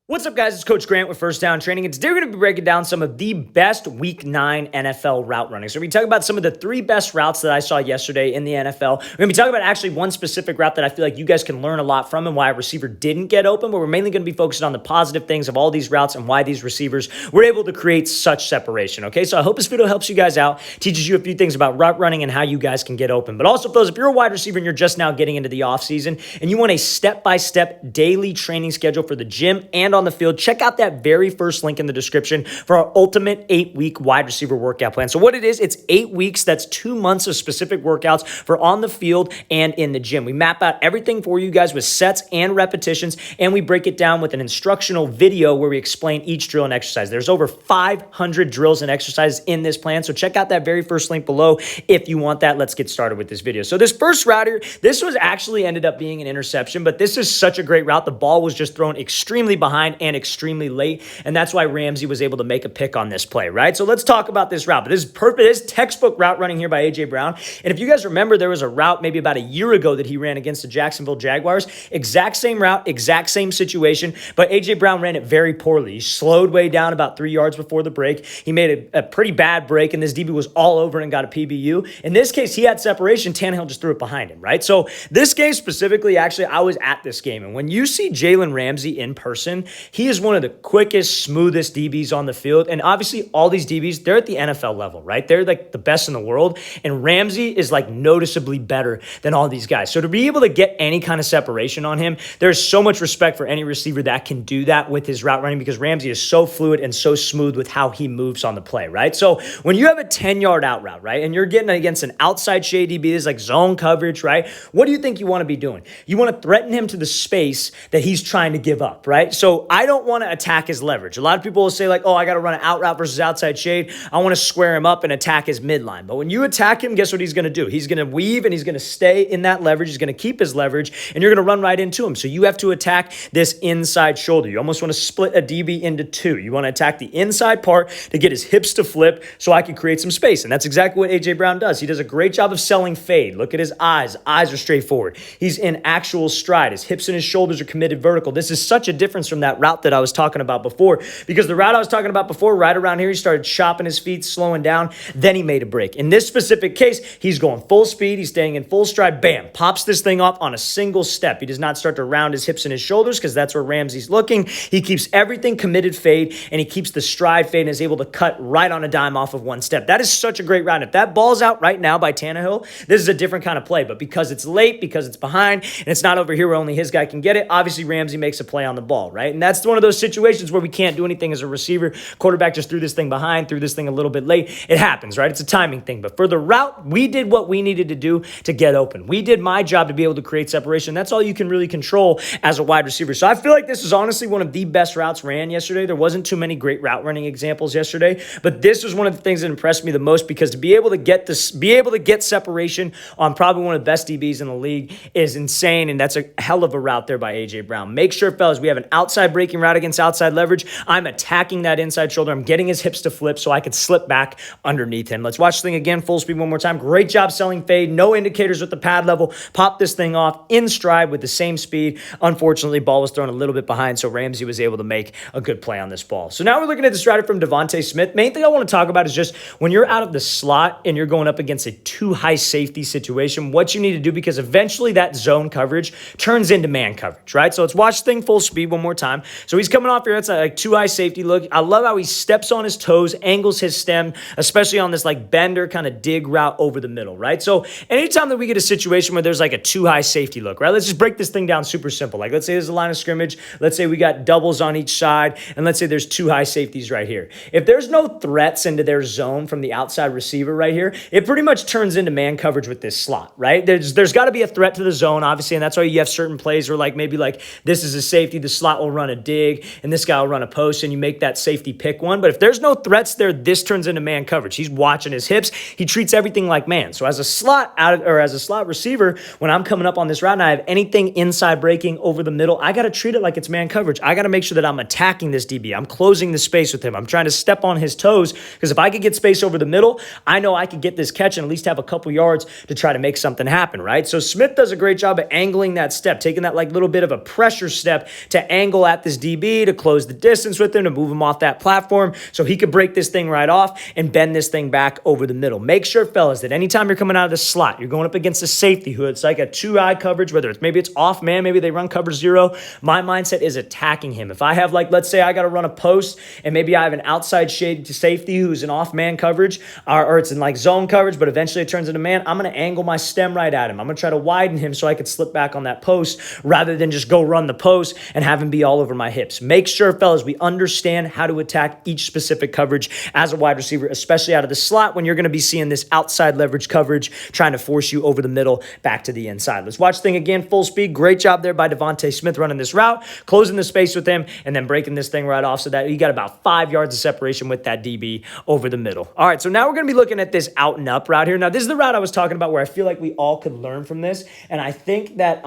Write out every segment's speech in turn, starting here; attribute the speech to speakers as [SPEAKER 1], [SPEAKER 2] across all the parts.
[SPEAKER 1] What's up, guys? It's Coach Grant with First Down Training, and today we're going to be breaking down some of the best Week 9 NFL route running. So we talk about some of the 3 best routes that I saw yesterday in the NFL. We're going to be talking about actually one specific route that I feel like you guys can learn a lot from and why a receiver didn't get open, but we're mainly going to be focusing on the positive things of all these routes and why these receivers were able to create such separation, okay? So I hope this video helps you guys out, teaches you a few things about route running and how you guys can get open. But also, if you're a wide receiver and you're just now getting into the offseason and you want a step-by-step daily training schedule for the gym and on the field, check out that very first link in the description for our ultimate 8-week wide receiver workout plan. So what it is, it's 8 weeks. That's 2 months of specific workouts for on the field and in the gym. We map out everything for you guys with sets and repetitions, and we break it down with an instructional video where we explain each drill and exercise. There's over 500 drills and exercises in this plan, so check out that very first link below if you want that. Let's get started with this video. So this first route here, this was actually ended up being an interception, but this is such a great route. The ball was just thrown extremely behind and extremely late, and that's why Ramsey was able to make a pick on this play, right? So let's talk about this route. But this is perfect. This is textbook route running here by A.J. Brown. And if you guys remember, there was a route maybe about a year ago that he ran against the Jacksonville Jaguars. Exact same route, exact same situation, but A.J. Brown ran it very poorly. He slowed way down about 3 yards before the break. He made a pretty bad break, and this DB was all over and got a PBU. In this case, he had separation. Tannehill just threw it behind him, right? So this game specifically, actually, I was at this game, and when you see Jalen Ramsey in person, he is one of the quickest, smoothest DBs on the field. And obviously, all these DBs, they're at the NFL level, right? They're like the best in the world. And Ramsey is like noticeably better than all these guys. So to be able to get any kind of separation on him, there's so much respect for any receiver that can do that with his route running, because Ramsey is so fluid and so smooth with how he moves on the play, right? So when you have a 10-yard out route, right, and you're getting against an outside shade DB, this is like zone coverage, right? What do you think you want to be doing? You want to threaten him to the space that he's trying to give up, right? So I don't want to attack his leverage. A lot of people will say like, oh, I got to run an out route versus outside shade. I want to square him up and attack his midline. But when you attack him, guess what he's going to do? He's going to weave and he's going to stay in that leverage. He's going to keep his leverage and you're going to run right into him. So you have to attack this inside shoulder. You almost want to split a DB into two. You want to attack the inside part to get his hips to flip so I can create some space. And that's exactly what A.J. Brown does. He does a great job of selling fade. Look at his eyes. Eyes are straightforward. He's in actual stride. His hips and his shoulders are committed vertical. This is such a difference from that route that I was talking about before, because the route I was talking about before, right around here, he started chopping his feet, slowing down, then he made a break. In this specific case, he's going full speed, he's staying in full stride, bam, pops this thing off on a single step. He does not start to round his hips and his shoulders because that's where Ramsey's looking. He keeps everything committed fade, and he keeps the stride fade and is able to cut right on a dime off of one step. That is such a great route. If that ball's out right now by Tannehill, this is a different kind of play, but because it's late, because it's behind, and it's not over here where only his guy can get it, obviously Ramsey makes a play on the ball, right? And that's one of those situations where we can't do anything as a receiver. Quarterback just threw this thing behind, threw this thing a little bit late. It happens, right? It's a timing thing. But for the route, we did what we needed to do to get open. We did my job to be able to create separation. That's all you can really control as a wide receiver. So I feel like this is honestly one of the best routes ran yesterday. There wasn't too many great route running examples yesterday, but this was one of the things that impressed me the most, because to be able to get separation on probably one of the best DBs in the league is insane, and that's a hell of a route there by A.J. Brown. Make sure, fellas, we have an outside breaking route against outside leverage. I'm attacking that inside shoulder. I'm getting his hips to flip so I could slip back underneath him. Let's watch this thing again, full speed one more time. Great job selling fade. No indicators with the pad level. Pop this thing off in stride with the same speed. Unfortunately, ball was thrown a little bit behind, so Ramsey was able to make a good play on this ball. So now we're looking at this route from Devonta Smith. Main thing I want to talk about is just when you're out of the slot and you're going up against a too high safety situation, what you need to do, because eventually that zone coverage turns into man coverage, right? So let's watch the thing full speed one more time. So he's coming off here. That's like too high safety look. I love how he steps on his toes, angles his stem, especially on this like bender kind of dig route over the middle, right? So anytime that we get a situation where there's like a too high safety look, right? Let's just break this thing down super simple. Like let's say there's a line of scrimmage. Let's say we got doubles on each side, and let's say there's two high safeties right here. If there's no threats into their zone from the outside receiver right here, it pretty much turns into man coverage with this slot, right? There's got to be a threat to the zone, obviously, and that's why you have certain plays where like maybe like this is a safety, the slot will run a dig, and this guy will run a post, and you make that safety pick one. But if there's no threats there, this turns into man coverage. He's watching his hips. He treats everything like man. So as a slot receiver, when I'm coming up on this route and I have anything inside breaking over the middle, I got to treat it like it's man coverage. I got to make sure that I'm attacking this DB. I'm closing the space with him. I'm trying to step on his toes, because if I could get space over the middle, I know I could get this catch and at least have a couple yards to try to make something happen, right? So Smith does a great job of angling that step, taking that like little bit of a pressure step to angle at at this DB to close the distance with him, to move him off that platform so he could break this thing right off and bend this thing back over the middle. Make sure, fellas, that anytime you're coming out of the slot, you're going up against a safety who it's like a two-eye coverage, whether maybe it's off man, maybe they run cover zero. My mindset is attacking him. If I have, like, let's say I got to run a post and maybe I have an outside shade to safety who's in off man coverage or it's in like zone coverage, but eventually it turns into man, I'm going to angle my stem right at him. I'm going to try to widen him so I could slip back on that post rather than just go run the post and have him be all over my hips. Make sure, fellas, we understand how to attack each specific coverage as a wide receiver, especially out of the slot when you're going to be seeing this outside leverage coverage trying to force you over the middle back to the inside. Let's watch the thing again, full speed. Great job there by Devonta Smith running this route, closing the space with him, and then breaking this thing right off so that you got about 5 yards of separation with that DB over the middle. All right, so now we're going to be looking at this out and up route here. Now, this is the route I was talking about where I feel like we all could learn from this, and I think that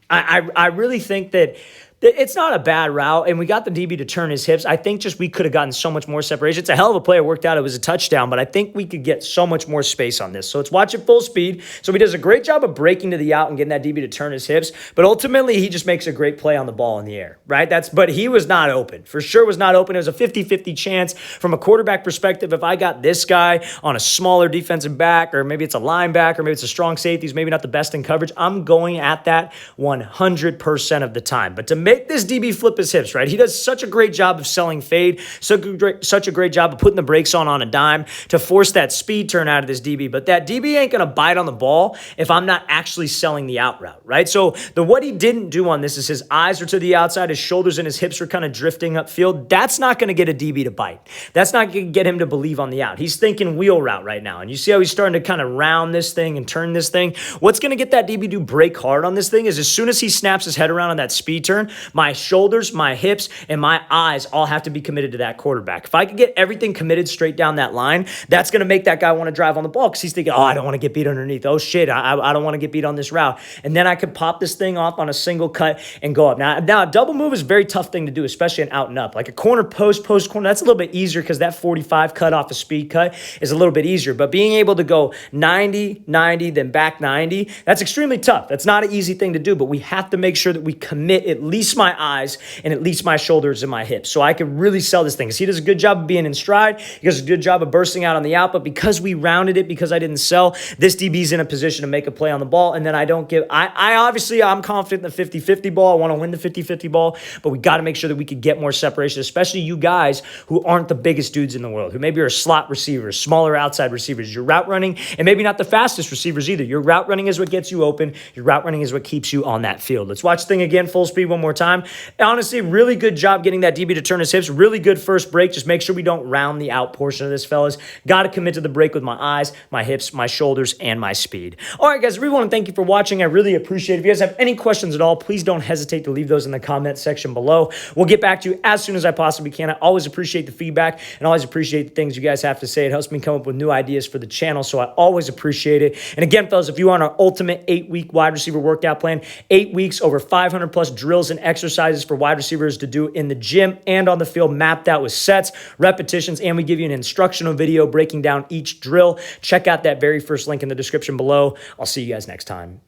[SPEAKER 1] I really think that it's not a bad route, and we got the DB to turn his hips. I think just we could have gotten so much more separation. It's a hell of a play. It worked out. It was a touchdown, but I think we could get so much more space on this. So let's watch it full speed. So he does a great job of breaking to the out and getting that DB to turn his hips, but ultimately he just makes a great play on the ball in the air, right? But he was not open. For sure was not open. It was a 50-50 chance from a quarterback perspective. If I got this guy on a smaller defensive back, or maybe it's a linebacker, maybe it's a strong safety, who's maybe not the best in coverage, I'm going at that 100% of the time. But to make this DB flip his hips, right? He does such a great job of selling fade, such a great job of putting the brakes on a dime to force that speed turn out of this DB. But that DB ain't going to bite on the ball if I'm not actually selling the out route, right? So what he didn't do on this is his eyes are to the outside, his shoulders and his hips are kind of drifting upfield. That's not going to get a DB to bite. That's not going to get him to believe on the out. He's thinking wheel route right now. And you see how he's starting to kind of round this thing and turn this thing. What's going to get that DB to break hard on this thing is as soon as he snaps his head around on that speed turn, my shoulders, my hips, and my eyes all have to be committed to that quarterback. If I could get everything committed straight down that line, that's going to make that guy want to drive on the ball because he's thinking, oh, I don't want to get beat underneath. Oh, shit, I don't want to get beat on this route. And then I could pop this thing off on a single cut and go up. Now a double move is a very tough thing to do, especially an out and up. Like a corner post corner, that's a little bit easier because that 45 cut off a speed cut is a little bit easier. But being able to go 90, 90, then back 90, that's extremely tough. That's not an easy thing to do, but we have to make sure that we commit at least my eyes and at least my shoulders and my hips so I can really sell this thing. Because he does a good job of being in stride. He does a good job of bursting out on the out, but because we rounded it, because I didn't sell, this DB's in a position to make a play on the ball, and then I don't give, I'm confident in the 50-50 ball. I want to win the 50-50 ball, but we got to make sure that we could get more separation, especially you guys who aren't the biggest dudes in the world, who maybe are slot receivers, smaller outside receivers. Your route running, and maybe not the fastest receivers either. Your route running is what gets you open. Your route running is what keeps you on that field. Let's watch the thing again, full speed one more time. Honestly, really good job getting that DB to turn his hips. Really good first break. Just make sure we don't round the out portion of this, fellas. Got to commit to the break with my eyes, my hips, my shoulders, and my speed. All right, guys, I really want to thank you for watching. I really appreciate it. If you guys have any questions at all, please don't hesitate to leave those in the comment section below. We'll get back to you as soon as I possibly can. I always appreciate the feedback and always appreciate the things you guys have to say. It helps me come up with new ideas for the channel, so I always appreciate it. And again, fellas, if you want our ultimate 8-week wide receiver workout plan, 8 weeks, over 500 plus drills and exercises for wide receivers to do in the gym and on the field, mapped out with sets, repetitions, and we give you an instructional video breaking down each drill. Check out that very first link in the description below. I'll see you guys next time.